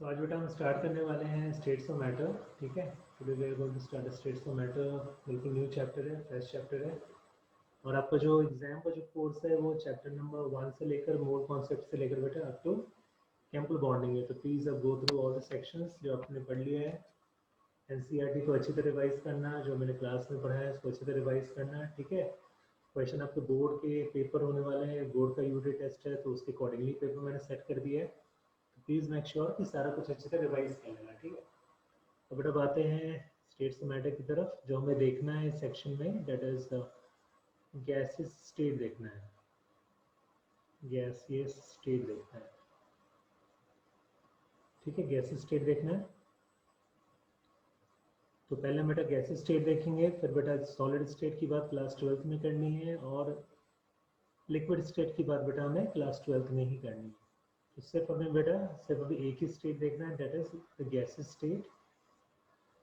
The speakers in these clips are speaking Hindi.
तो आज बेटा हम स्टार्ट करने वाले हैं स्टेट्स ऑफ मैटर। ठीक है, today we are going to start states of matter. बिल्कुल न्यू चैप्टर है, फ्रेश चैप्टर है। और आपका जो एग्जाम का जो कोर्स है वो चैप्टर नंबर 1 से लेकर मोर कॉन्सेप्ट से लेकर बेटा अप टू केमिकल बॉन्डिंग है। तो प्लीज़ अब go through all the sections जो आपने पढ़ लिए हैं। एनसीईआरटी को अच्छी तरह रिवाइज करना, जो मैंने क्लास में पढ़ा है उसको अच्छी तरह रिवाइज करना। ठीक है, क्वेश्चन आपके बोर्ड के पेपर होने वाले हैं, बोर्ड का यूनिट टेस्ट है तो उसके अकॉर्डिंगली पेपर मैंने सेट कर दिया है। तो प्लीज़ मेक श्योर कि सारा कुछ अच्छे से रिवाइज कर लेना। ठीक है, तो बेटा अब आते हैं स्टेट्स मैटर की तरफ। जो हमें देखना है इस सेक्शन में डेट इज गैसेस स्टेट देखना है, गैसियस स्टेट देखना है। ठीक है, गैसेस स्टेट देखना है। तो पहले बेटा गैसेस स्टेट देखेंगे, फिर बेटा सॉलिड स्टेट की बात क्लास 12th में करनी है, और लिक्विड स्टेट की बात बेटा हमें क्लास 12th में ही करनी है। तो सिर्फ हमें बेटा सिर्फ अभी एक ही स्टेट देखना है, that is the gases state.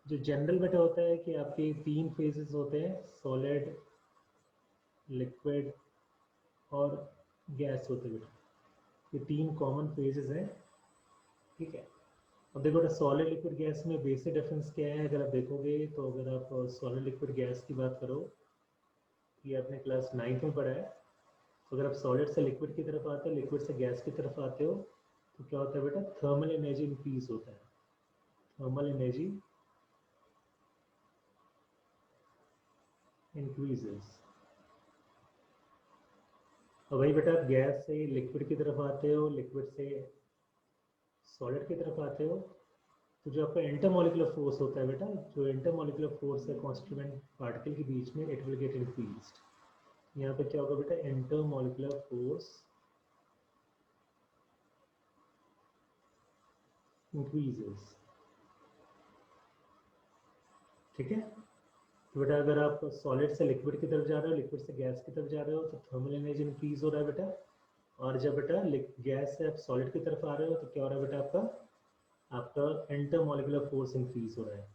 जो जनरल बेटा होता है कि आपके 3 फेजेस होते हैं, सॉलिड, लिक्विड और गैस होते हैं बेटा। ये 3 कॉमन फेजेस हैं। ठीक है, अब देखो बेटा सॉलिड लिक्विड गैस में बेसिक डिफरेंस क्या है अगर आप देखोगे। तो अगर आप सॉलिड लिक्विड गैस की बात करो, ये आपने क्लास 9th में पढ़ा है। तो अगर आप सॉलिड से लिक्विड की तरफ आते हो, लिक्विड से गैस की तरफ आते हो, तो क्या होता है बेटा, थर्मल एनर्जी इंक्रीज होता है। Thermal energy increases. और वही बेटा आप गैस से लिक्विड की तरफ आते हो, लिक्विड से सॉलिड की तरफ आते हो, तो जो आपका इंटरमोलिकुलर फोर्स होता है बेटा, जो इंटरमोलिकुलर फोर्स है कॉन्स्टिट्यूएंट पार्टिकल के बीच में, इट विल गेट इंक्रीज्ड। यहाँ पे क्या होगा बेटा, इंटरमोलिकुलर फोर्स इंक्रीजेस। ठीक है, तो बेटा अगर आप सॉलिड से लिक्विड की तरफ जा रहे हो, लिक्विड से गैस की तरफ जा रहे हो, तो थर्मल एनर्जी इंक्रीज हो रहा है बेटा। और जब बेटा गैस से आप सॉलिड की तरफ आ रहे हो, तो क्या हो रहा है बेटा, आपका आपका इंटरमोलिकुलर फोर्स इंक्रीज हो रहा है।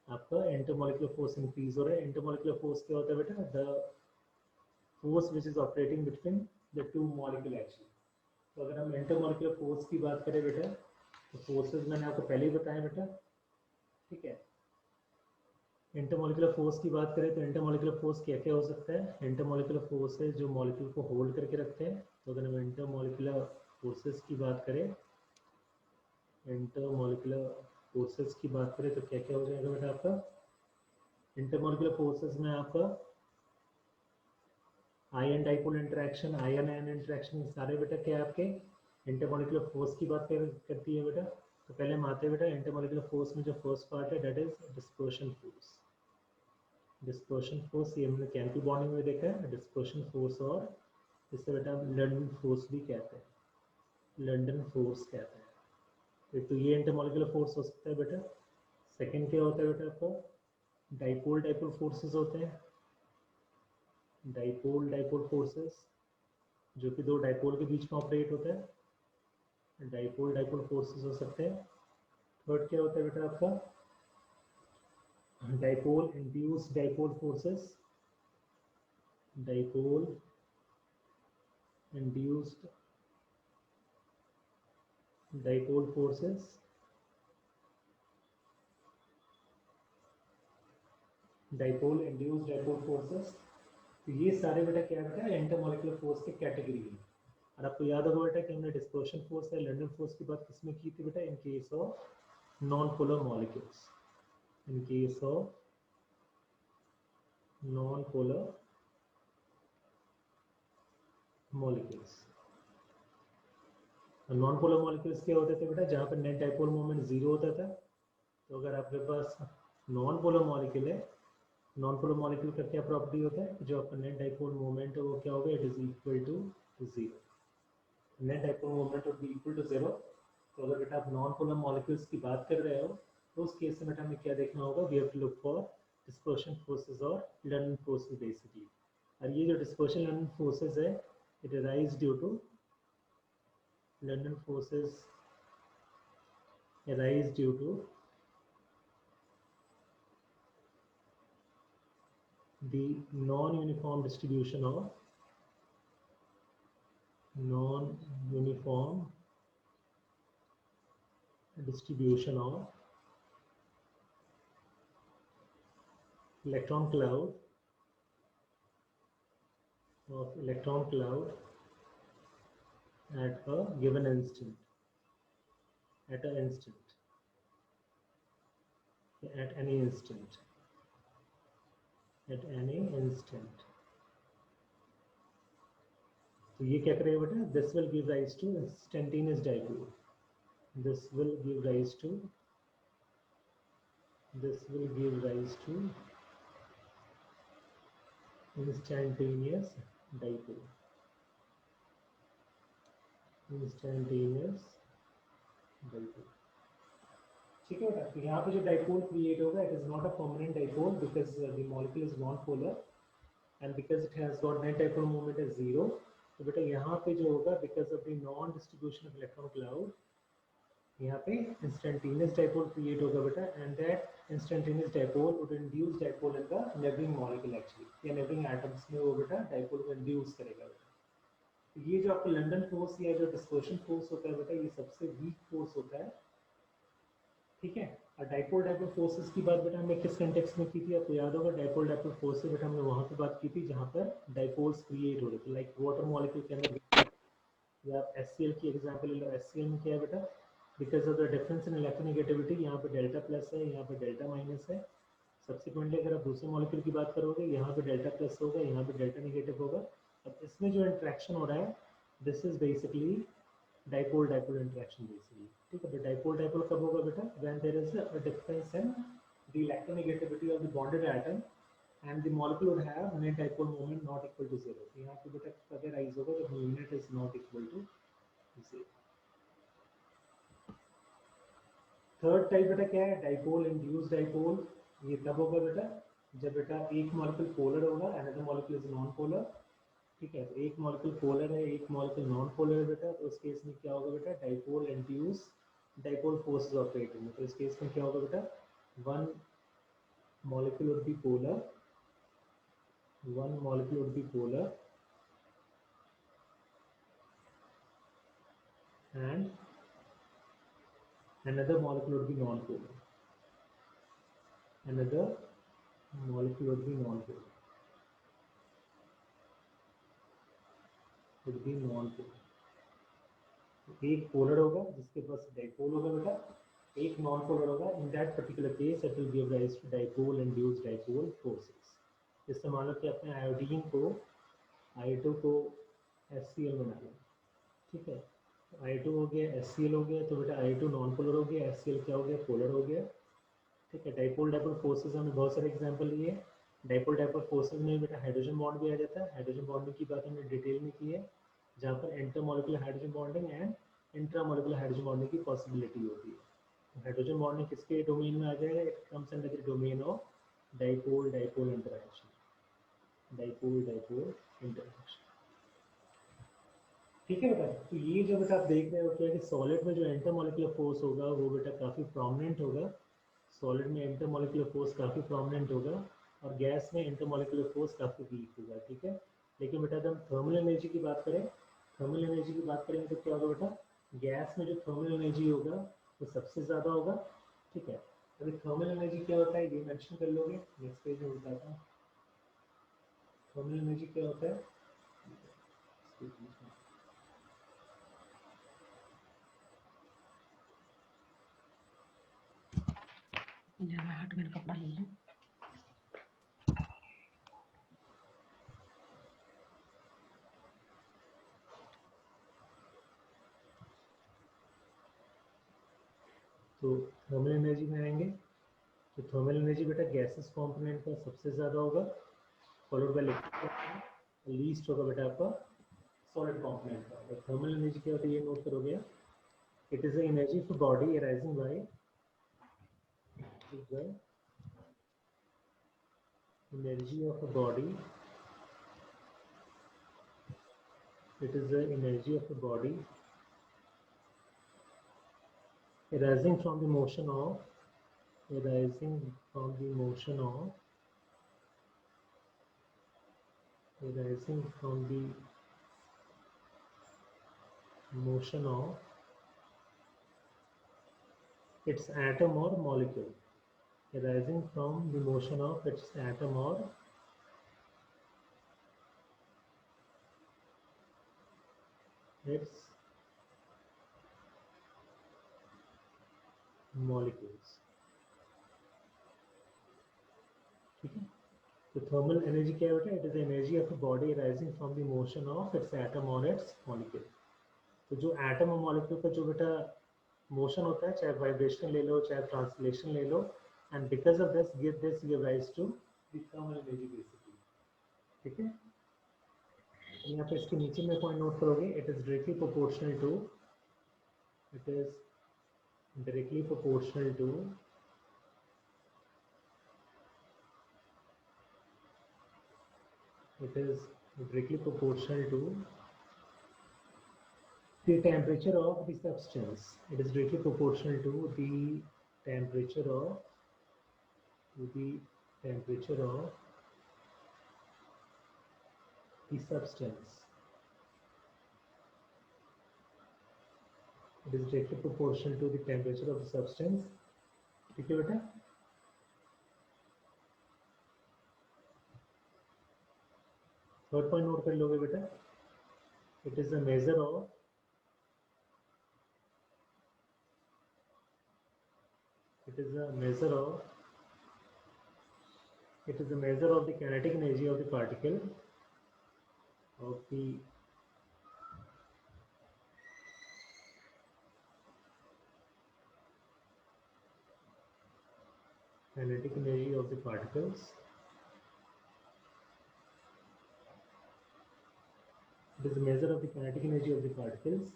आपका इंटरमोलिकुलर फोर्स इंक्रीज हो रहा है। इंटरमोलिकुलर फोर्स क्या होता है बेटा, the force which is operating between the two molecule action. तो अगर हम इंटरमोलिकुलर फोर्स की बात करें बेटा, तो फोर्सेज मैंने आपको पहले ही बताया बेटा। ठीक है, इंटरमोलिकुलर फोर्स की बात करें तो इंटरमोलिकुलर फोर्स क्या क्या हो सकता है। इंटरमोलिकुलर फोर्स है जो मॉलिक्यूल को होल्ड करके रखते हैं। तो अगर हम इंटरमोलिकुलर फोर्सेस की बात करें, इंटरमोलिकुलर फोर्सेस की बात करें तो क्या क्या हो जाएगा बेटा आपका, इंटरमोलिकुलर फोर्सेस में आपका ion dipole interaction, ion ion interaction, सारे बेटा क्या है आपके इंटरमोलिकुलर फोर्स की बात करती है बेटा। तो पहले हम आते हैं बेटा इंटरमोलिकुलर फोर्स में जो फर्स्ट पार्ट है that is dispersion force. Dispersion force ये हमने केमिकल बॉन्डिंग में देखा है, डिस्पर्शन फोर्स। और इससे बेटा हम लंडन फोर्स भी कहते हैं, लंडन फोर्स कहते हैं। एक तो ये इंटरमोलिकुलर फोर्स हो सकता है बेटा। सेकंड क्या होता है बेटा आपका, डाइपोल डाइपोल फोर्सेस होते हैं। डाइपोल डाइपोल फोर्सेस जो कि दो डाइपोल के बीच में ऑपरेट होता है, डाइपोल डाइपोल फोर्सेस हो सकते हैं। थर्ड क्या होता है बेटा आपका, dipole induce dipole forces, dipole induced dipole forces, dipole induced dipole forces. तो ये सारे बेटा क्या बेटा इंटरमोलिकुलर फोर्स की कैटेगरी है। और आपको याद होगा बेटा कि हमने डिस्पर्शन फोर्स या लंडन फोर्स की बात किसमें की थी बेटा, in case of non polar molecules. In case of non polar molecules. Non polar molecules क्या होते थे बेटा, जहाँ पर नेट डाइपोल मोमेंट जीरो होता था। तो अगर आपके पास नॉन पोलर मॉलिक्यूल है, नॉन पोलर मॉलिक्यूल का क्या प्रॉपर्टी होता है, जो आपका नेट डाइपोल मोमेंट है वो क्या होगा, it is equal to zero. Net dipole moment would be equal to zero. तो अगर बेटा आप नॉन पोलर मॉलिक्यूल्स की बात कर रहे हो, तो उस केस में बेटा हमें क्या देखना होगा, we have to look for dispersion forces और लंडन फोर्सेस बेसिकली। और ये जो डिस्पर्शन लंडन फोर्सेस है, it arise due to London forces arise due to the non-uniform distribution of non-uniform distribution of electron cloud at a given instant, at any instant. तो ये क्या करेगा बेटा, this will give rise to instantaneous dipole. This will give rise to instantaneous dipole. ठीक है बेटा, तो यहाँ पे जो डाइपोल क्रिएट होगा, it is not a permanent dipole because the molecule is non polar and because it has got net dipole moment is 0. तो बेटा यहाँ पे जो होगा, because of the non distribution of electron cloud, यहाँ पे इंस्टेंटेनियस डाइपोल क्रिएट होगा बेटा, and that instantaneous dipole would induce dipole in the neighbouring molecule actually, या नेबरिंग एटम्स में वो बेटा डाइपोल को इंड्यूस करेगा बेटा. ये जो आपका लंदन फोर्स या जो डिस्पर्शन फोर्स होता है बेटा, ये सबसे वीक फोर्स होता है. ठीक है, और डाइपोल फोर्सेस की बात बेटा हमने किस कंटेक्स्ट में की थी, आपको याद होगा. डाइपोल फोर्स बेटा हमने वहाँ पे बात की थी जहाँ पर डाइपोल्स क्रिएट हो रहे थे, लाइक वाटर मॉलिक्यूल के अंदर. या आप HCl की एग्जांपल ले लो. HCl में क्या है बेटा, because of the difference in electronegativity, यहाँ पे डेल्टा प्लस है, यहाँ पे डेल्टा माइनस है. सब्सिक्वेंटली अगर आप दूसरे मॉलिक्यूल की बात करोगे, यहाँ पे डेल्टा प्लस होगा, यहाँ पे डेल्टा नेगेटिव होगा. अब इसमें जो इंट्रैक्शन हो रहा है, this is basically dipole interaction basically. ठीक है, तो डाइपोल कब होगा बेटा, when there is a difference in the electronegativity of the bonded atom and the molecule would have net dipole moment not equal to 0. तो यहाँ पे बेटा कब राइज होगा, जब unit is not equal to 0. Third type बेटा क्या है, डाइपोल इंड्यूस्ड डाइपोल. ये तब होगा बेटा जब बेटा एक मॉलिक्यूल पोलर होगा, another molecule is non polar. ठीक है, तो एक मॉलिक्यूल पोलर है, एक मॉलिक्यूल नॉन पोलर है बेटा. तो उस केस में क्या होगा बेटा, dipole induce dipole forces operating. तो इस केस में क्या होगा बेटा, one molecule would be polar and another molecule would be non-polar. एक पोलर होगा जिसके पास डाइपोल होगा बेटा, एक नॉन पोलर होगा. In that particular case it will give rise to dipole induced dipole forces. जैसे मान लो कि अपने आयोडीन को I2 को HCl बना लो. ठीक है, I2 हो गया, HCl हो गया, तो बेटा I2 नॉन पोलर हो गया, HCl क्या हो गया, पोलर हो गया. ठीक है, डाइपोल फोर्सेस हमने बहुत सारे एग्जांपल लिए. डाइपोल फोर्सेस में बेटा हाइड्रोजन बॉन्ड भी आ जाता है. हाइड्रोजन बॉन्डिंग की बात हमने डिटेल में की है, जहाँ पर intermolecular hydrogen bonding and intramolecular hydrogen bonding की पॉसिबिलिटी होती है. हाइड्रोजन बॉन्डिंग किसके डोमेन में आ जाएगा, it comes under the domain of dipole interaction. ठीक है बेटा, तो ये जो बेटा आप देख रहे हो क्या कि सॉलिड में जो इंटरमॉलिक्यूलर फोर्स होगा वो बेटा काफ़ी प्रोमिनेंट होगा. सॉलिड में इंटरमॉलिक्यूलर फोर्स काफ़ी प्रोमिनेंट होगा और गैस में इंटरमॉलिक्यूलर फोर्स काफ़ी वीक होगा. ठीक है, लेकिन बेटा जब हम थर्मल एनर्जी की बात करें, तो क्या होगा बेटा, गैस में जो थर्मल एनर्जी होगा वो सबसे ज़्यादा होगा. ठीक है, अभी थर्मल एनर्जी क्या होता है ये मेंशन कर लोगे, नेक्स्ट पेज में बताता हूँ. थर्मल एनर्जी क्या होता है, हट मेरा कपड़ा ले लो. तो थर्मल एनर्जी में आएंगे, तो थर्मल एनर्जी बेटा गैसेस कंपोनेंट का सबसे ज़्यादा होगा, फॉलोड बाय लिक्विड, लीस्ट होगा बेटा आपका सॉलिड कंपोनेंट का. तो थर्मल एनर्जी क्या होती है ये नोट करोगे. It is the energy for body arising by energy of a body. It is the energy of a body arising from the motion of its atom or molecule, arising from the motion of its atom or its molecules. ठीक है, तो थर्मल एनर्जी क्या बेटा? It is energy of a body rising from the motion of its atom और इट्स मॉलिक्यूल। तो जो एटम और मॉलिक्यूल का जो बेटा मोशन होता है, चाहे वाइब्रेशन ले लो चाहे ट्रांसलेशन ले लो, and because of this give rise to the thermal energy basically. ठीक है, यहाँ पे इसके नीचे में पॉइंट नोट करोगे, it is directly proportional to, it is directly proportional to the temperature of the substance. It is directly proportional to the temperature of the substance. It is directly proportional to the temperature of the substance. ठीक है बेटा, थर्ड पॉइंट नोट कर लोगे बेटा, it is a measure of the kinetic energy of the particle, of the kinetic energy of the particles. It is a measure of the kinetic energy of the particles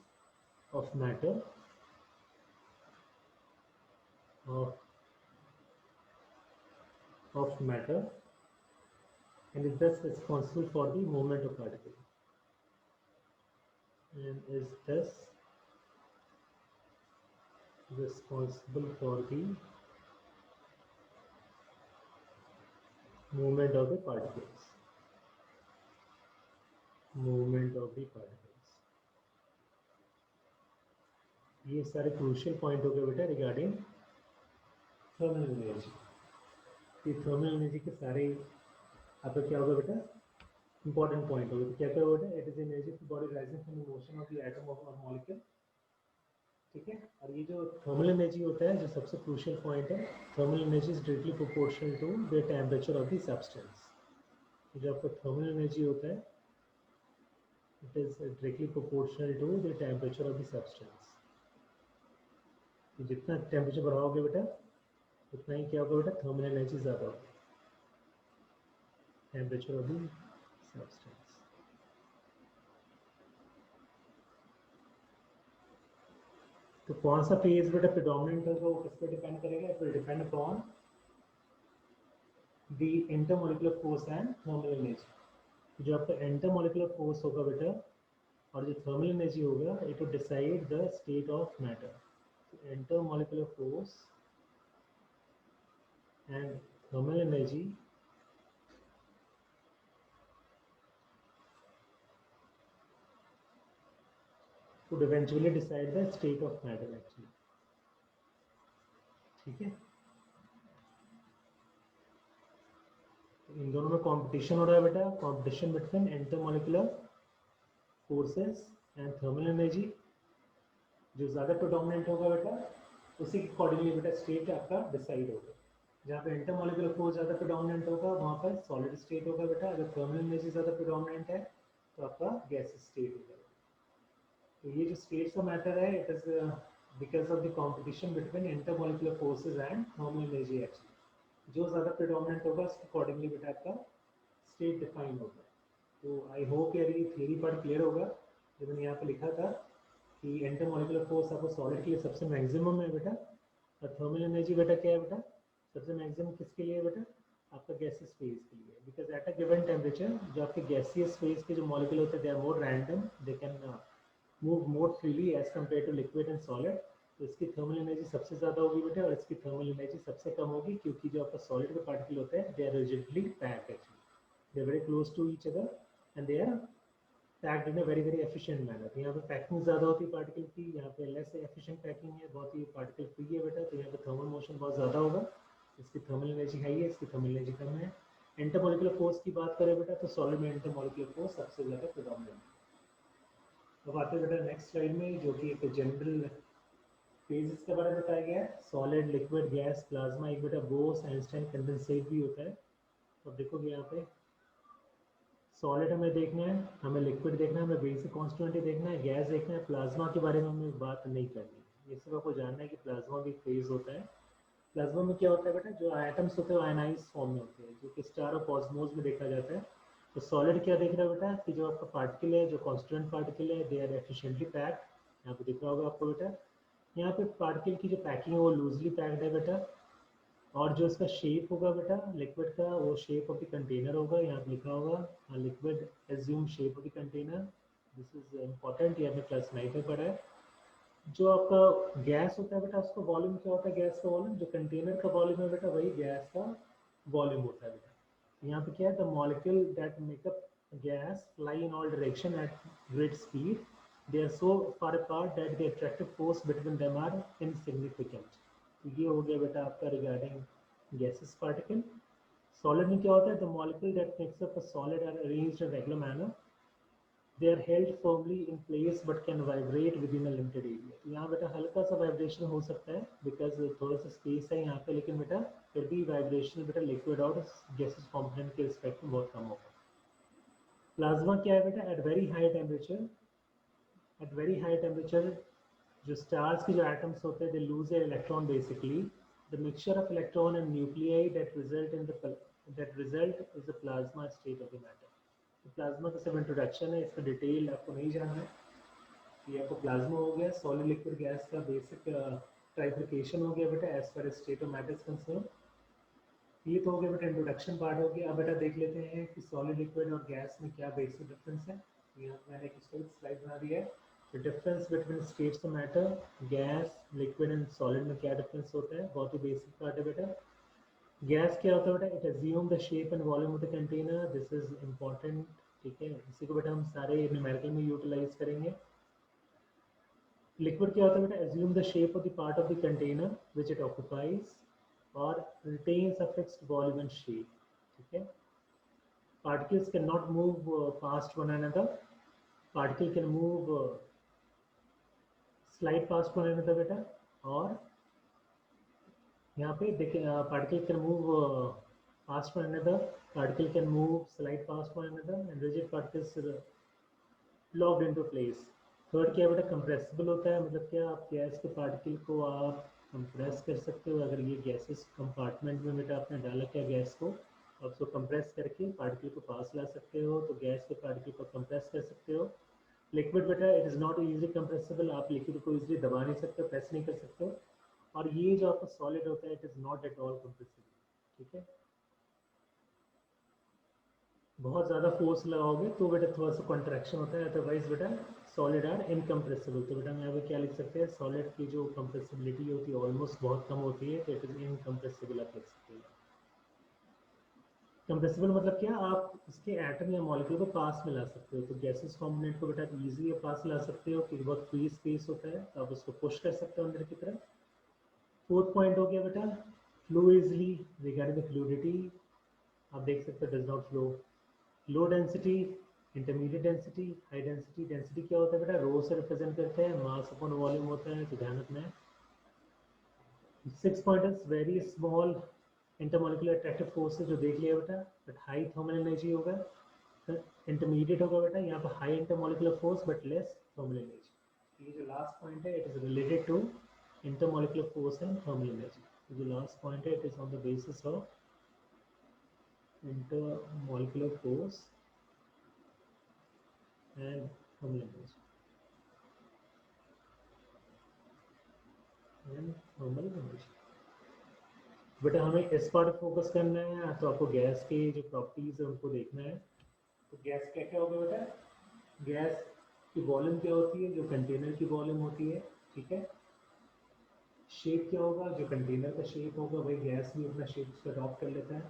of matter, and is thus responsible for the movement of particle. And is thus responsible for the movement of the particles. ये सारे क्रूशियल पॉइंट हो गए बेटा रिगार्डिंग थर्मल एनर्जी। ये थर्मल एनर्जी के सारे आपका क्या होगा बेटा? इंपॉर्टेंट पॉइंट होगा। तो क्या क्या होगा बेटा? It is energy of the body rising from the motion of the atom और मॉलिक्यूल। ठीक है, और ये जो थर्मल एनर्जी होता है, जो सबसे क्रूशियल पॉइंट है, thermal energy is directly proportional to the temperature of the substance. जो आपका थर्मल एनर्जी होता है, it is directly proportional to the temperature of the substance. जितना टेम्परेचर बढ़ाओगे बेटा उतना ही क्या होगा बेटा? थर्मल एनर्जी ज़्यादा होगी, टेम्परेचर ऑफ द सब्सटेंस। तो कौन सा फेज बेटा प्रेडोमिनेंट होगा, वो किस पे डिपेंड करेगा? It will depend upon the intermolecular force and thermal energy. जो आपका इंटरमॉलिक्यूलर फोर्स होगा बेटा और जो थर्मल एनर्जी होगा, it will decide the state of matter. Intermolecular force and thermal energy would eventually decide the state of matter actually. ठीक है, इन दोनों में कंपटीशन हो रहा है बेटा, competition between intermolecular forces and thermal energy. जो ज़्यादा प्रोडोमिनेंट होगा बेटा उसी के अकॉर्डिंगली बेटा स्टेट आपका डिसाइड होगा। जहाँ पे इंटरमॉलिक्यूलर फोर्स ज़्यादा प्रोडोमिनेंट होगा वहाँ पर सॉलिड स्टेट होगा बेटा। अगर थर्मल एनर्जी ज़्यादा प्रोडोमिनेंट है तो आपका गैस स्टेट होगा। तो ये जो स्टेट्स ऑफ मैटर है, it is because of the competition between intermolecular forces and thermal energy actually. जो ज़्यादा प्रेडोमिनेंट होगा उसके अकॉर्डिंगली बेटा आपका स्टेट डिफाइन होगा। तो आई होप यार ये थियरी पार्ट क्लियर होगा। जो मैंने यहाँ पे लिखा था कि इंटरमॉलिक्यूलर फोर्स आपको सॉलिड के लिए सबसे मैक्सिमम है बेटा, और थर्मल एनर्जी बेटा क्या है बेटा? सबसे मैक्सिमम किसके लिए है बेटा? आपका गैसियस फेज के लिए। Because at a given temperature जो आपके गैसियस फेज के जो मॉलिक्यूल होते हैं, they are more random, they can move more freely as compare to liquid and solid. तो इसकी थर्मल एनर्जी सबसे ज़्यादा होगी बेटा, और इसकी थर्मल एनर्जी सबसे कम होगी, क्योंकि जो आपका सॉलिड के पार्टिकल होते हैं, they are rigidly packed actually, they are very close to each other and they are packed in a very very efficient manner. यहाँ पे पैकिंग ज़्यादा होती है पार्टिकल की, यहाँ पे लेस एफिशिएंट पैकिंग है, बहुत ही पार्टिकल फ्री है बेटा, तो यहाँ पे थर्मल मोशन बहुत ज़्यादा होगा, इसकी थर्मल एनर्जी हाई है, इसकी थर्मल एनर्जी कम है। इंटरमोलिकुलर फोर्स की बात करें बेटा तो सॉलिड में इंटरमोलिकुलर फोर्स सबसे ज़्यादा प्रेडोमिनेंट है। अब आते हैं बेटा नेक्स्ट स्लाइड में, जो कि एक जनरल फेजेस के बारे में बताया गया है। सॉलिड, लिक्विड, गैस, प्लाज्मा, एक बेटा बोस आइंस्टाइन कंडेंसेट भी होता है। तो देखोगे यहाँ पे सॉलिड हमें देखना है, हमें लिक्विड देखना है, हमें बेसिक कॉन्स्टिट्यूएंट देखना है, गैस देखना है, प्लाज्मा के बारे में हमें बात नहीं करनी है। ये सिर्फ आपको जानना है कि प्लाज्मा भी फेज होता है। प्लाज्मा में क्या होता है बेटा, जो एटम्स होते हैं वो आयनाइज फॉर्म में होते हैं, जो कि स्टार ऑफ ऑस्मोस में देखा जाता है। तो सॉलिड क्या देख रहा है बेटा कि जो आपका पार्टिकल है, जो कॉन्स्टिट्यूएंट पार्टिकल है, दे आर एफिशिएंटली पैक्ड। यहाँ पे दिख रहा होगा आपको बेटा, यहाँ पे पार्टिकल की जो पैकिंग है वो लूजली पैक्ड है बेटा, और जो इसका शेप होगा बेटा लिक्विड का, वो शेप ऑफ द कंटेनर होगा। यहाँ पे लिखा होगा liquid assume shape of the container, this is important, ये हमने क्लास 9 में पढ़ा है। जो आपका गैस होता है बेटा, उसका वॉल्यूम क्या होता है, गैस का वॉल्यूम, जो कंटेनर का वॉल्यूम है बेटा वही गैस का वॉल्यूम होता है बेटा। यहाँ पे क्या है, the molecule that make up gas fly in all direction at great speed, they are so far apart that the attractive force between them are insignificant. तो ये हो गया बेटा आपका रिगार्डिंग गैसेस पार्टिकल। सॉलिड में क्या होता है, the molecule that makes up a solid are arranged in regular manner, they are held firmly in place but can vibrate within a limited area। तो यहाँ बेटा हल्का सा वाइब्रेशन हो सकता है, बिकॉज थोड़ा सा स्पेस है यहाँ पे, लेकिन बेटा फिर भी वाइब्रेशन बेटा लिक्विड और गैसेस कॉम्पोनेंट के रिस्पेक्ट में बहुत कम होगा। प्लाज्मा क्या है बेटा, at very high temperature, at very high temperature जो स्टार्स के जो एटम्स होते हैं they lose a electron basically, the mixture of electron and nuclei that result is the plasma state of the matter. Plasma का सिर्फ इंट्रोडक्शन है, इसका डिटेल आपको नहीं जानना है। ये आपको प्लाज्मा हो गया, सॉलिड लिक्विड गैस का बेसिक ट्राइफिकेशन हो गया बेटा as per state of matter concern. ये तो हो गया बेटा इंट्रोडक्शन पार्ट हो गया। अब बेटा देख लेते हैं कि सॉलिड लिक्विड और गैस में क्या बेसिक डिफरेंस है। यहाँ मैंने एक स्लाइड बना दिया है, the difference between states of matter, gas, liquid and solid में क्या डिफरेंस होता है, बहुत ही बेसिक पार्ट है बेटा। गैस क्या होता है बेटा, it assume the shape and volume of the container, this is important, ठीक है, इसी को बेटा हम सारे न्यूमेरिकल में यूटिलाइज करेंगे। लिक्विड क्या होता है बेटा, assume the shape of the part of the container which it occupies or retains a fixed volume and shape, ठीक है। Particles cannot move past one another, particle can move slide past one another बेटा, और यहाँ पे देखिए particle can move past one another, particle can move slide past one another and rigid particles locked into place। Third क्या बेटा, कंप्रेसिबल होता है, मतलब क्या आप गैस के पार्टिकल को आप कंप्रेस कर सकते हो। अगर ये गैसेस कंपार्टमेंट में बेटा आपने डाला क्या गैस को, आप उसको कंप्रेस करके पार्टिकल को पास ला सकते हो, तो गैस के पार्टिकल को कंप्रेस कर सकते हो। लिक्विड बेटा it is not easily compressible, आप लिक्विड को इजीली दबा नहीं सकते, प्रेस नहीं कर सकते। और ये जो आपका सॉलिड होता है it is not at all compressible, ठीक है। बहुत ज़्यादा फोर्स लगाओगे तो बेटा थोड़ा सा कॉन्ट्रैक्शन होता है, अदरवाइज बेटा सॉलिड आर इनकम्प्रेसिबल। तो बेटा हम यहाँ पे क्या लिख सकते हैं, सॉलिड की जो कंप्रेसिबिलिटी होती है ऑलमोस्ट बहुत कम होती है, तो इट इज इनकम्प्रेसिबल आप लिख सकते हैं। कंप्रेसिबल मतलब क्या, आप इसके एटम या मॉलिक्यूल को पास में ला सकते हो। तो गैसेस कॉम्पोनेंट को बेटा आप इजीली पास ला सकते हो क्योंकि बहुत फ्री स्पेस होता है, तो आप उसको पुश कर सकते हो अंदर की तरफ। फोर्थ पॉइंट हो गया बेटा flow easily, regarding the fluidity आप देख सकते हो does not flow. Low density, intermediate density, high density. Density क्या होता है बेटा, रो से रिप्रेजेंट करते हैं, मास अपॉन वॉल्यूम होता है, तो ध्यान रखना है। 6 pointers, very small intermolecular attractive forces जो देख लिया बेटा, बट हाई थर्मल एनर्जी होगा। इंटरमीडिएट होगा बेटा यहाँ पर high intermolecular force but less thermal energy. ये जो लास्ट पॉइंट है it is related to intermolecular force and thermal energy. जो लास्ट पॉइंट है it is on the basis of intermolecular force and thermal energy बेटा हमें इस पर फोकस करना है, तो आपको गैस की जो प्रॉपर्टीज है उनको देखना है। तो गैस क्या क्या होगा बेटा, गैस की वॉल्यूम क्या होती है, जो कंटेनर की वॉल्यूम होती है, ठीक है। शेप क्या होगा, जो कंटेनर का शेप होगा वही गैस भी अपना शेप उसका अडॉप्ट कर लेता है।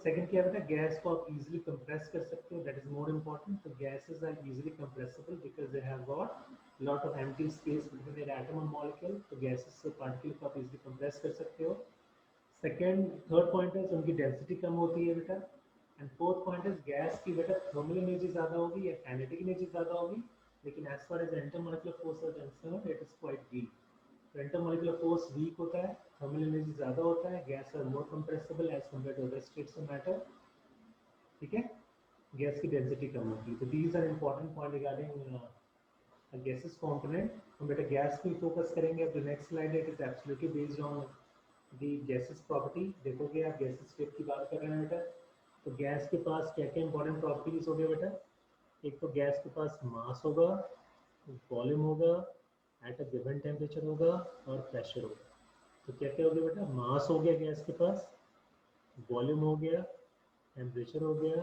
सेकंड क्या बेटा, गैस को आप इजीली कंप्रेस कर सकते हो, दैट इज मोर इम्पोर्टेंट। तो gases are easily compressible because they have got lot of empty space between their atom और मॉलिक्यूल। तो गैसेस से पार्टिकल को आप इजीली कंप्रेस कर सकते हो। सेकंड, थर्ड पॉइंट है उनकी डेंसिटी कम होती है बेटा। And fourth point is gas की बेटा थर्मल एनर्जी ज़्यादा होगी या काइनेटिक एनर्जी ज़्यादा होगी, लेकिन as far as intermolecular force are concerned it is quite weak. तो इंटरमॉलिक्यूलर फोर्स वीक होता है, थर्मल एनर्जी ज़्यादा होता है, gas are more compressible as compare to other states of matter. ठीक है, गैस की डेंसिटी कम होगी। तो these are important point regarding gases component. हम बेटा गैस पे फोकस करेंगे। अब जो नेक्स्ट स्लाइड है it is absolutely based on the gases property. देखोगे आप गैसेस स्टेट की बात कर रहे हैं बेटा, तो गैस के पास क्या क्या इंपॉर्टेंट प्रॉपर्टीज हो गए बेटा। एक तो गैस के पास मास होगा, वॉल्यूम होगा, एट अ गिवन टेम्परेचर होगा और प्रेशर होगा। तो क्या क्या हो गया बेटा, मास हो गया गैस के पास, वॉल्यूम हो गया, टेम्परेचर हो गया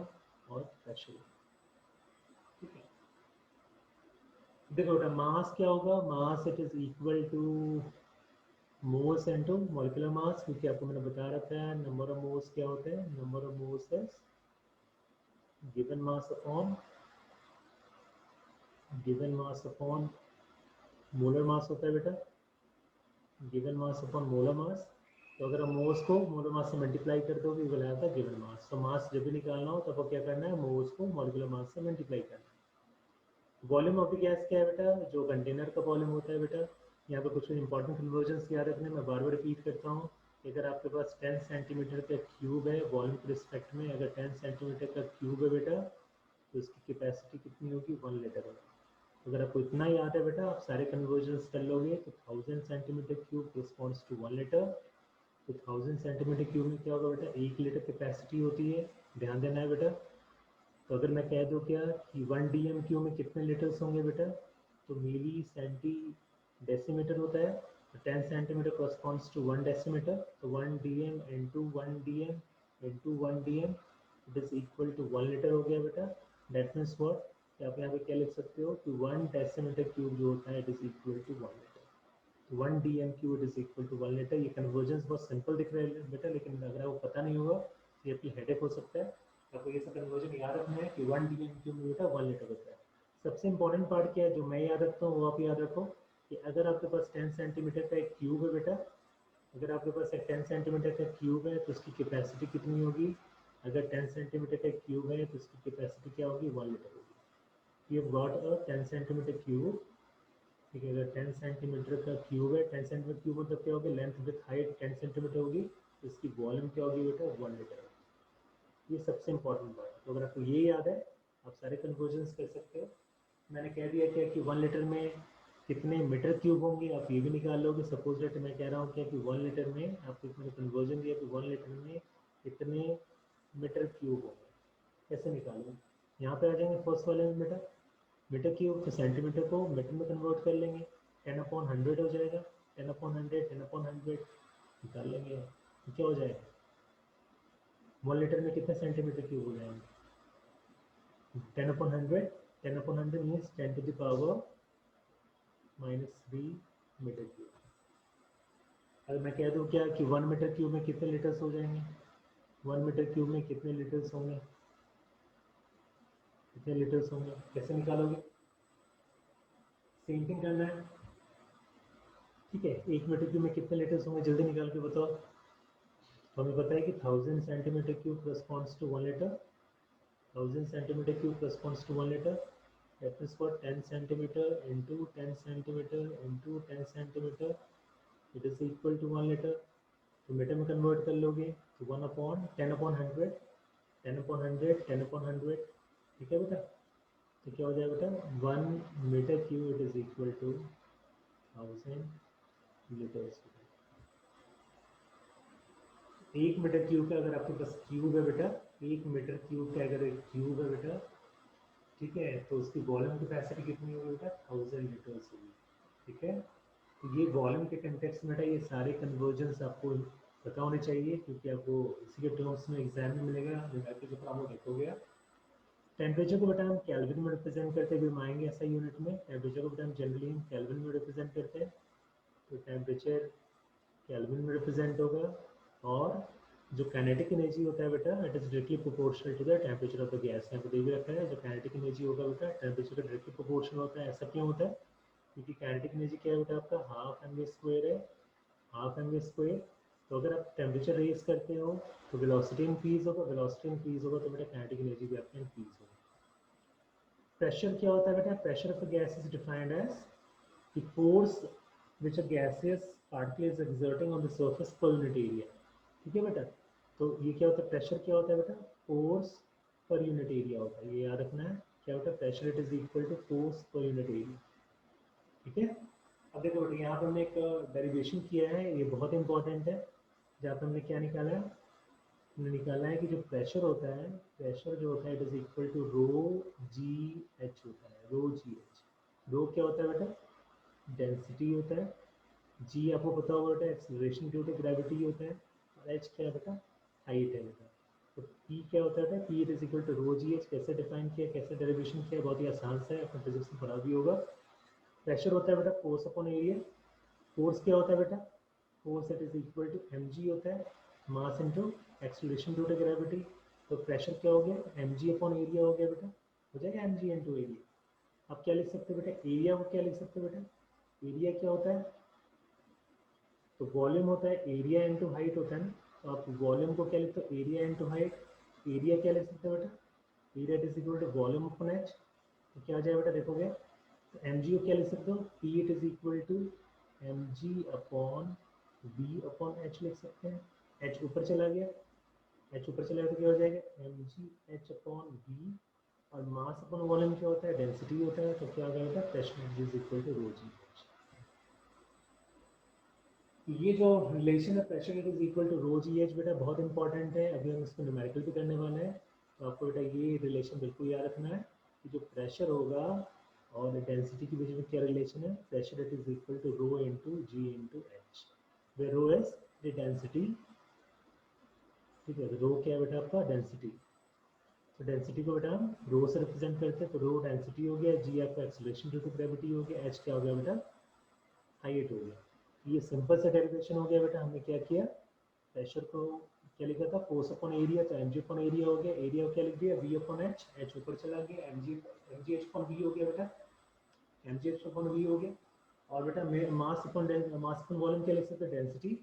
और प्रेशर हो गया। ठीक है, देखो बेटा मास क्या होगा, mass it is equal two moles into molecular mass, क्योंकि आपको मैंने बता रखा है नंबर ऑफ मोल्स क्या होते हैं, number of moles is given mass upon molar mass होता है बेटा, given mass upon molar mass. तो अगर हम मोल्स को मोलर मास से मल्टीप्लाई कर दोगे वो आता है गिवन मास। तो मास जब भी निकालना हो तब आपको क्या करना है, मोल्स को मॉलिक्यूलर मास से मल्टीप्लाई करना है। वॉल्यूम ऑफ द गैस क्या है बेटा, जो कंटेनर का वॉल्यूम होता है बेटा। यहाँ पे कुछ इंपॉर्टेंट कन्वर्जन्स याद रखने, मैं बार बार रिपीट करता हूँ। अगर आपके पास 10 सेंटीमीटर का क्यूब है वॉल्यूम के रिस्पेक्ट में, अगर 10 सेंटीमीटर का क्यूब है बेटा तो इसकी कैपेसिटी कितनी होगी, 1 लीटर होगी। अगर आपको इतना याद है बेटा, आप सारे कन्वर्जन्स कर लोगे तो 1000 centimetre cube response to 1 litre. तो 1000 सेंटीमीटर क्यूब में क्या होगा बेटा, 1 लीटर कैपेसिटी होती है, ध्यान देना है बेटा। तो अगर मैं कह दूँ क्या कि 1 डीएम क्यूब में कितने लीटर्स होंगे बेटा, तो मिली सेंटी डेसीमीटर होता है। तो 10 सेंटीमीटर कॉरस्पॉन्ड्स टू 1 डेसीमीटर। तो 1 DM into 1 DM into 1 DM it is equal to 1 litre हो गया बेटा। दैट मीन्स व्हाट, कि आप यहाँ पे क्या लिख सकते हो कि 1 डेसीमीटर क्यूब जो होता है it is equal to 1 litre. तो 1 DM cube it is equal to 1 litre. ये कन्वर्जन्स बहुत सिंपल दिख रहे हैं बेटा, लेकिन अगर आपको पता नहीं होगा तो ये आपकी हेडेक हो सकता है। आपको ये सब कन्वर्जन याद रखना है कि 1 डीएम क्यूब में बेटा 1 लीटर होता है। सबसे इंपॉर्टेंट पार्ट क्या है जो मैं याद रखता हूँ वो आप याद रखो कि अगर आपके पास 10 सेंटीमीटर का एक क्यूब है बेटा, अगर आपके पास एक 10 सेंटीमीटर का क्यूब है तो उसकी कैपेसिटी कितनी होगी। अगर 10 सेंटीमीटर का क्यूब है तो उसकी कैपेसिटी क्या होगी, 1 लीटर होगी। You have got a 10 centimetre cube. ठीक है, अगर 10 सेंटीमीटर का क्यूब है, 10 सेंटीमीटर क्यूब मतलब क्या होगी, लेंथ विथ हाइट 10 सेंटीमीटर होगी, तो इसकी वॉल्यूम क्या होगी बेटा, 1 लीटर। ये सबसे इंपॉर्टेंट बात है। तो अगर आपको ये याद है आप सारे कन्वर्जन्स कर सकते हो। मैंने कह दिया क्या कि 1 लीटर में कितने मीटर क्यूब होंगे, आप ये भी निकाल लोगे। सपोज दैट मैं कह रहा हूँ क्या कि 1 लीटर में आपको मैंने कन्वर्जन दिया कि 1 लीटर में कितने मीटर क्यूब होंगे, कैसे निकालोगे। यहाँ पे आ जाएंगे फर्स्ट वाले में बेटा मीटर क्यूब, तो सेंटीमीटर को मीटर में कन्वर्ट कर लेंगे, 10/100 हो जाएगा। 10/100 10/100 निकाल लेंगे, तो क्या हो जाएगा 1 लीटर में कितने सेंटीमीटर क्यूब हो जाएंगे, 10/100। 10/100 means 10 to the power -3 metre cube. अगर मैं कह दूँ क्या कि 1 मीटर क्यूब में कितने लीटर्स हो जाएंगे, 1 मीटर क्यूब में कितने लीटर्स होंगे, कितने लीटर्स होंगे, कैसे निकालोगे, सेम थिंग करना है। ठीक है, 1 मीटर क्यूब में कितने लीटर्स होंगे जल्दी निकाल के बताओ। तो हमें पता है कि 1000 centimetre cube response to 1 litre, 1000 centimetre cube response to 1 litre. That is for 10 centimetre into 10 centimetre into 10 centimetre it is equal to 1 litre. तो मीटर में कन्वर्ट कर लोगे तो 1/10/100, 10/100 10/100। ठीक है बेटा, तो क्या हो जाएगा बेटा 1 metre cube it is equal to 1000 litres. 1 metre cube का अगर आपके पास क्यूब है बेटा, 1 मीटर क्यूब का अगर एक क्यूब है बेटा, ठीक है, तो उसकी वॉल्यूम कैपेसिटी कितनी होगी बेटा, 1000 लीटर्स होगी। ठीक है, तो ये वॉल्यूम के कंटेक्स्ट में बेटा ये सारे कन्वर्जन्स आपको पता होने चाहिए, क्योंकि आपको इसी के टर्म्स में एग्जाम में मिलेगा। न्यूमेरिकल के प्रॉब्लम देखोगे आप। टेम्परेचर को बेटा हम केल्विन में रिप्रेजेंट करते हुए हम आएंगे ऐसा यूनिट में। टेम्परेचर को बेटा हम जनरली हम केल्विन में रिप्रेजेंट करते हैं। तो टेम्परेचर केल्विन में रिप्रेजेंट होगा और जो काइनेटिक एनर्जी होता है बेटा it is directly proportional to the temperature of the gas. यहाँ पे दे भी रखा है जो काइनेटिक एनर्जी होगा बेटा टेम्परेचर का डायरेक्टली प्रोपोर्शनल होता है। ऐसा क्यों होता है? क्योंकि काइनेटिक एनर्जी क्या है बेटा आपका हाफ एम वी स्क्वायर है, हाफ एम वी स्क्वायर। तो अगर आप टेम्परेचर रेज करते हो तो वेलोसिटी इंक्रीज होगा, वेलोसिटी इंक्रीज होगा तो बेटा काइनेटिक एनर्जी भी आपका इंक्रीज होगा। प्रेशर क्या होता है बेटा? Pressure of the gas is defined as the force which a gaseous particle is exerting on the surface per unit area। ठीक है बेटा, तो ये क्या होता है? प्रेशर क्या होता है बेटा? फोर्स पर यूनिट एरिया होता है, ये याद रखना है। क्या होता है? Pressure it is equal to force per unit area. ठीक है, अब देखो बेटा यहाँ पर हमने एक डेरिवेशन किया है, ये बहुत इंपॉर्टेंट है। जहाँ पर हमने क्या निकाला है? हमने निकाला है कि जो प्रेशर होता है, प्रेशर जो होता है it is equal to rho g h होता है, रो जी एच। रो क्या होता है बेटा? डेंसिटी होता है। जी आपको पता होगा बेटा एक्सेलरेशन ड्यू टू ग्रेविटी होता है। और एच क्या है बेटा? हाइट है बेटा। तो पी क्या होता है? P it is equal to rho g h. कैसे डिफाइन किया, कैसे डेरिवेशन किया? बहुत ही आसान सा है, अपने फिजिक्स में पढ़ा भी होगा। प्रेशर होता है बेटा फोर्स अपॉन एरिया। फोर्स क्या होता है बेटा? Force it is equal to m g होता है, mass into acceleration due to gravity. तो प्रेशर क्या हो गया? एम जी अपॉन एरिया हो गया बेटा, हो जाएगा एम जी इंटू एरिया। आप क्या लिख सकते हो बेटा? एरिया को क्या लिख सकते हो बेटा? एरिया क्या होता है? तो वॉल्यूम होता है एरिया इंटू हाइट होता है ना। तो आप वॉल्यूम को क्या लिखते हो? Area into height. एरिया क्या लिख सकते हो बेटा? Area is equal to volume upon h. तो क्या आ जाएगा बेटा? देखोगे तो एम जी को क्या लिख सकते हो? P it is equal to m g upon V upon h लिख सकते हैं। एच ऊपर चला गया, एच ऊपर चला गया तो क्या हो जाएगा? M g h upon V. और मास अपॉन वॉल्यूम क्या होता है? डेंसिटी होता है। तो क्या आ गया बेटा? Pressure is equal to rho g. ये जो रिलेशन है pressure it is equal to rho g h बेटा बहुत इंपॉर्टेंट है। अभी हम इसको न्यूमेरिकल भी करने वाले हैं, तो आपको बेटा ये रिलेशन बिल्कुल याद रखना है कि जो प्रेशर होगा और डेंसिटी के बीच में क्या रिलेशन है? Pressure it is equal to rho into g into h, where rho is the density. ठीक है, रो क्या है बेटा आपका? डेंसिटी। तो डेंसिटी को बेटा हम रो से रिप्रेजेंट करते हैं, तो रो डेंसिटी हो गया, जी आपका एक्सेलरेशन ड्यू टू ग्रेविटी हो गया, एच क्या हो गया बेटा? हाइट हो गया। ये सिंपल सा डेरिवेशन हो गया बेटा। हमने क्या किया? प्रेशर को क्या लिखा था? फोर्स अपॉन एरिया, तो एम जी अपॉन एरिया हो गया। एरिया को क्या लिख दिया? We upon H. एच ऊपर चला गया, m g h upon V हो गया बेटा, m g h upon V हो गया। और बेटा मास अपॉन वॉल्यूम क्या लिख सकते हैं? Density.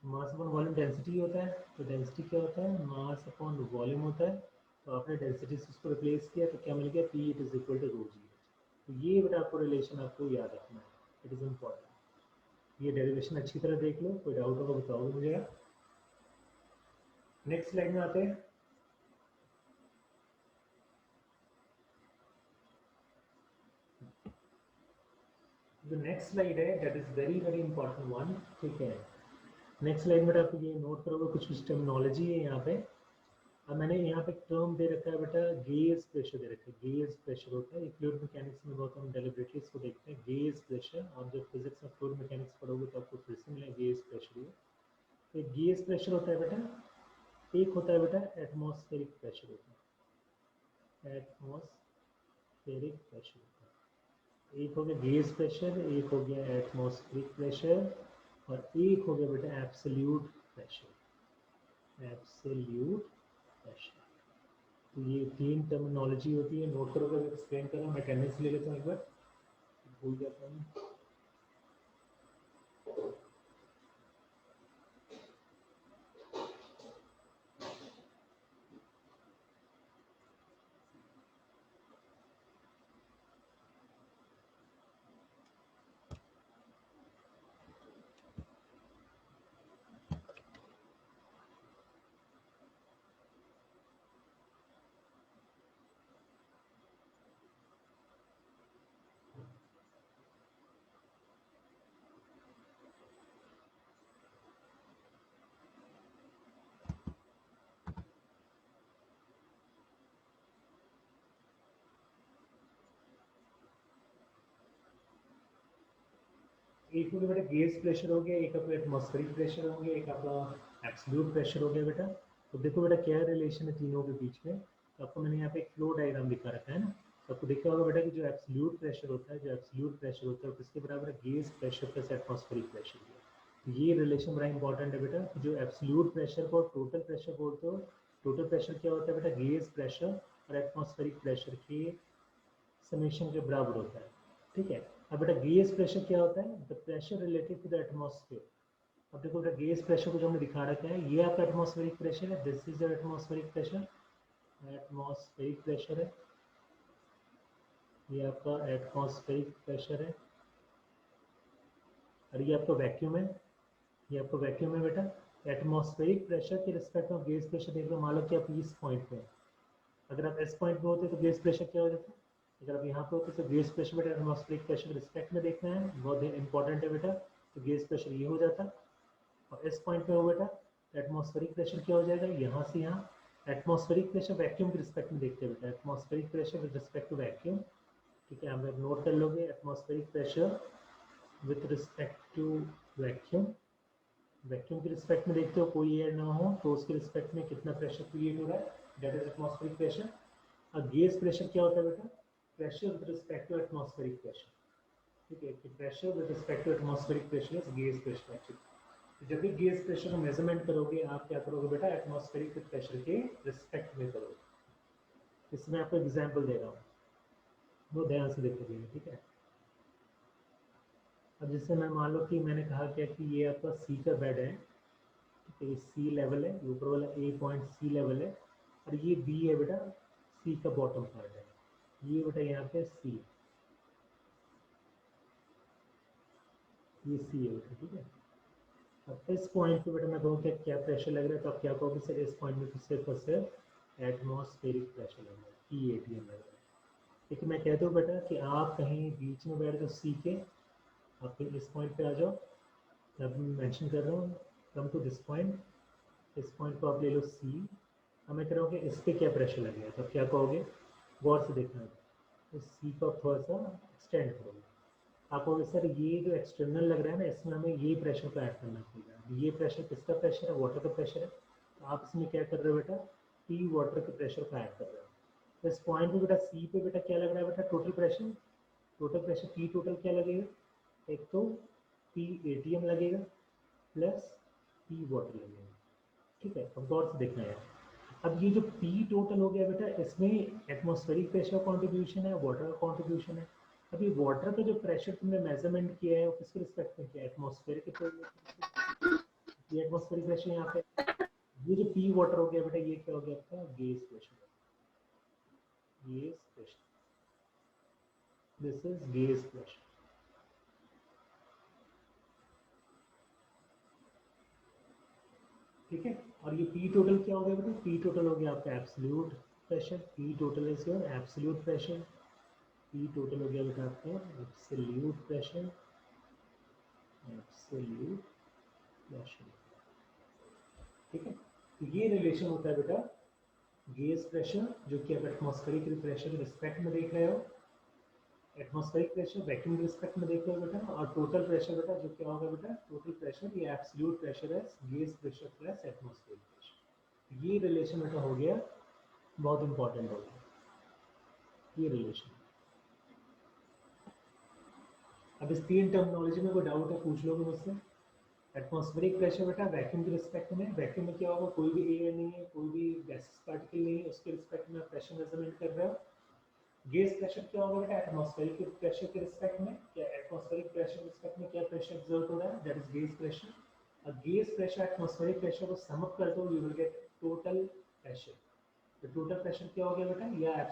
Mass upon volume density होता है, तो डेंसिटी क्या होता है? मास अपॉन वॉल्यूम होता है। तो आपने डेंसिटी से उसको रिप्लेस किया तो क्या मिल गया? P it is equal to rho g. तो ये बेटा आपको रिलेशन आपको याद रखना है, इट इज इम्पॉर्टेंट। ये डेरिवेशन अच्छी तरह देख लो, कोई डाउट होगा बताओगे मुझे। नेक्स्ट स्लाइड में आते हैं। जो नेक्स्ट स्लाइड है that is very very important one. ठीक है, नेक्स्ट स्लाइड में आप ये नोट करोगे, कुछ कुछ टर्मिनोलॉजी है यहाँ पे। अब मैंने यहाँ पे टर्म दे रखा है बेटा, गेज प्रेशर दे रखा है। गेज प्रेशर होता है, फ्लूइड मैकेनिक्स में बहुत हम डेलिबरेटली इसको देखते हैं, गेज प्रेशर। और जब फिजिक्स में फ्लूइड मैकेनिक्स पढ़ोगे तो आपको फिर से मिलेगा गेज प्रेशर। ये तो गेज प्रेशर होता है बेटा, एक होता है बेटा एटमॉस्फेरिक प्रेशर होता है, एटमॉस्फेरिक प्रेशर होता है। एक हो गया गेज प्रेशर, एक हो गया एटमॉस्फेरिक प्रेशर, और एक हो गया बेटा एब्सोल्यूट प्रेशर, एब्सोल्यूट प्रेशर। तो ये तीन टर्मिनोलॉजी होती है, नोट करोगे, एक्सप्लेन करो। मैं अटेंडेंस ले लेता हूँ एक बार, भूल जाता हूँ। एक हो गया बेटा गेज प्रेशर हो गया, एक आपका एटमॉस्फेरिक प्रेशर हो गया, एक आपका एब्सोल्यूट प्रेशर हो गया बेटा। तो देखो बेटा क्या रिलेशन है तीनों के बीच में। तो आपको मैंने यहाँ पे एक फ्लो डायग्राम दिखा रखा है ना। तो आपको देखा होगा बेटा कि जो एब्सोल्यूट प्रेशर होता है, जो एब्सोल्यूट प्रेशर होता है किसके बराबर है? Gauge pressure plus atmospheric pressure. ये रिलेशन बड़ा इंपॉर्टेंट है बेटा, जो एब्सोल्यूट प्रेशर को टोटल प्रेशर बोलते हो। टोटल प्रेशर क्या होता है बेटा, गेज प्रेशर और एटमॉस्फेरिक प्रेशर के समेशन के बराबर होता है, ठीक है। अब बेटा गेज प्रेशर क्या होता है, the pressure related to the atmosphere. अब देखो बेटा गेज प्रेशर को जो हमने दिखा रखा है, ये आपका एटमॉस्फेरिक प्रेशर है, this is the atmospheric pressure, atmospheric pressure है, ये आपका एटमॉस्फेरिक प्रेशर है, और ये आपका वैक्यूम है, ये आपका वैक्यूम है बेटा। एटमॉस्फेरिक प्रेशर के रिस्पेक्ट में गेज प्रेशर देख लो, मान लो कि आप इस पॉइंट पे, अगर आप इस पॉइंट पे होते तो गेज प्रेशर क्या हो जाता, अगर आप यहाँ पे होते तो गेज प्रेशर बेटा एटमॉस्फेरिक प्रेशर के रिस्पेक्ट में देखना है, बहुत इंपॉर्टेंट है बेटा। तो गेज प्रेशर ये हो जाता, और इस पॉइंट पे हो बेटा तो एटमॉस्फेरिक प्रेशर क्या हो जाएगा, यहाँ से यहाँ। एटमॉस्फेरिक प्रेशर वैक्यूम के रिस्पेक्ट में देखते हैं बेटा, atmospheric pressure with respect to vacuum, ठीक है। आप नोट कर लोगे, atmospheric pressure with respect to vacuum. Vacuum के रिस्पेक्ट में देखते हो, कोई एयर ना हो तो उसके रिस्पेक्ट में कितना प्रेशर क्रिएट हो रहा है, दैट इज एटमॉस्फेरिक प्रेशर। और गेज प्रेशर क्या होता है बेटा, pressure with respect to atmospheric pressure, ठीक है। कि pressure with respect to atmospheric pressure is gauge pressure actually. तो जब भी गेज प्रेशर को मेजरमेंट करोगे, आप क्या करोगे बेटा, एटमॉस्फेरिक प्रेशर के रिस्पेक्ट में करोगे। इसमें आपको एग्जाम्पल दे रहा हूँ, वो ध्यान से देखोगे, ठीक है। अब जैसे मैं मान लो कि मैंने कहा क्या कि ये आपका सी का बेड है, ठीक है, सी लेवल है, ऊपर वाला ए पॉइंट सी लेवल है, और ये बी है बेटा, सी का बॉटम पार्ट है, ये बेटा यहाँ पे सी, ये सी है बेटा, ठीक है। अब इस पॉइंट पे बेटा मैं कहूँ कि क्या प्रेशर लग रहा है, तो आप क्या कहोगे सर, इस पॉइंट में सिर्फ और सिर्फ एटमॉस्फेरिक प्रेशर लग रहा है, PATM लग रहा है। लेकिन मैं कहता हूँ बेटा कि आप कहीं बीच में बैठ जाओ सी के, आप फिर इस पॉइंट पे आ जाओ, अब मेंशन कर रहा हूँ, कम टू दिस पॉइंट, इस पॉइंट को आप ले लो सी। अब मैं कह रहा हूँ कि इस पर क्या प्रेशर लगेगा, तो आप क्या कहोगे, गौर से देखना है, तो सी को आप थोड़ा सा एक्सटेंड करोगे, आप कहोगे सर ये जो एक्सटर्नल लग रहा है ना, इसमें हमें ये प्रेशर को ऐड करना पड़ेगा। ये प्रेशर किसका प्रेशर है, वाटर का प्रेशर है, तो आप इसमें क्या कर रहे हो बेटा, टी वाटर के प्रेशर को ऐड कर रहे हो। तो इस पॉइंट पे बेटा सी पे बेटा क्या लग रहा है बेटा, total pressure, total pressure T total क्या लगेगा, एक तो PATM लगेगा प्लस टी वाटर लगेगा, ठीक है। अब गौर से देखना है, अब ये जो P टोटल हो गया बेटा, इसमें एटमॉस्फेरिक प्रेशर कॉन्ट्रीब्यूशन है, वाटर का कॉन्ट्रीब्यूशन है। अब ये वाटर का जो प्रेशर तुमने मेजरमेंट किया है वो किसके रिस्पेक्ट में किया है, एटमॉस्फेयर के, ये एटमॉस्फेरिक प्रेशर यहाँ पे, ये जो P वाटर हो गया बेटा, ये क्या हो गया आपका, gauge pressure, gauge pressure, this is gauge pressure, ठीक है। और ये P टोटल क्या हो गया बेटा, P टोटल हो गया आपका absolute pressure, P total is your absolute pressure, P total हो गया बेटा आपका एब्सोल्यूट प्रेशर, एब्सोल्यूट प्रेशर, ठीक है। तो ये रिलेशन होता है बेटा गेज प्रेशर, जो कि आप एटमॉस्फेरिक प्रेशर के रिस्पेक्ट में देख रहे हो, एटमॉस्फेरिक प्रेशर वैक्यूम के रिस्पेक्ट में देख रहे हो बेटा, और टोटल प्रेशर बेटा जो क्या होगा बेटा, टोटल प्रेशर ये एब्सोल्यूट प्रेशर है, gauge pressure plus atmospheric pressure. ये रिलेशन बेटा हो गया, बहुत इंपॉर्टेंट हो गया ये रिलेशन। अब इस तीन टर्मिनोलॉजी में कोई डाउट है पूछ लोगे मुझसे। एटमॉस्फेरिक प्रेशर बेटा वैक्यूम के रिस्पेक्ट में, वैक्यूम में क्या होगा, कोई भी एयर नहीं है, कोई भी गैसेस पार्टिकल नहीं है, उसके रिस्पेक्ट में प्रेशर मेजरमेंट कर रहे हो। गेज प्रेशर क्या होगा बेटा, एटमॉस्फेरिक प्रेशर के रिस्पेक्ट में, क्या एटमॉस्फेरिक प्रेशर के रिस्पेक्ट में क्या प्रेशर एक्सर्ट हो रहा है, दैट इज गेज प्रेशर। और गेज प्रेशर एटमॉस्फेरिक प्रेशर को सम अप कर दो, you will get total pressure. तो टोटल प्रेशर क्या हो गया बेटा, या